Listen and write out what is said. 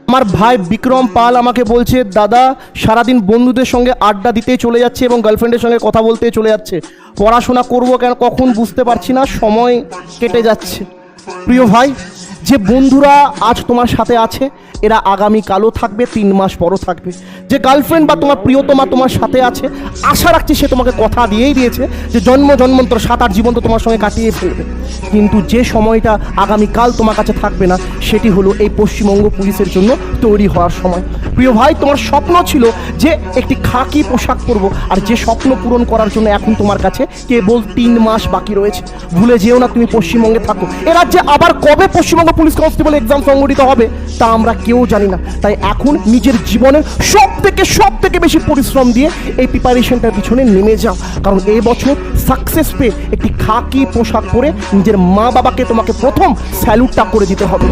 আমার ভাই বিক্রম পাল আমাকে বলছে, দাদা সারাদিন বন্ধুদের সঙ্গে আড্ডা দিতেই চলে যাচ্ছে এবং গার্লফ্রেন্ডের সঙ্গে কথা বলতেই চলে যাচ্ছে, পড়াশোনা করবো কেন কখন বুঝতে পারছি না, সময় কেটে যাচ্ছে। প্রিয় ভাই, যে বন্ধুরা আজ তোমার সাথে আছে এরা আগামীকালও থাকবে, 3 মাস পরও থাকবে। যে গার্লফ্রেন্ড বা তোমার প্রিয়তমা তোমার সাথে আছে, আশা রাখছি সে তোমাকে কথা দিয়েই দিয়েছে যে জন্ম জন্মান্তর 7-8 জীবন তো তোমার সঙ্গে কাটিয়ে ফেলবে। কিন্তু যে সময়টা আগামীকাল তোমার কাছে থাকবে না, সেটি হলো এই পশ্চিমবঙ্গ পুলিশের জন্য তৈরি হওয়ার সময়। প্রিয় ভাই, তোমার স্বপ্ন ছিল যে একটি খাকি পোশাক পরবো, আর যে স্বপ্ন পূরণ করার জন্য এখন তোমার কাছে কেবল 3 মাস বাকি রয়েছে। ভুলে যেও না তুমি পশ্চিমবঙ্গে থাকো। এ রাজ্যে আবার কবে পশ্চিমবঙ্গ পুলিশ কনস্টেবল এক্সাম সংগঠিত হবে তা আমরা কেউ জানি না। তাই এখন নিজের জীবনের সব থেকে বেশি পরিশ্রম দিয়ে এই প্রিপারেশনটার পিছনে নেমে যাও, কারণ এই বছর সাকসেস পেয়ে একটি খাকি পোশাক পরে নিজের মা বাবাকে তোমাকে প্রথম স্যালুটটা করে দিতে হবে।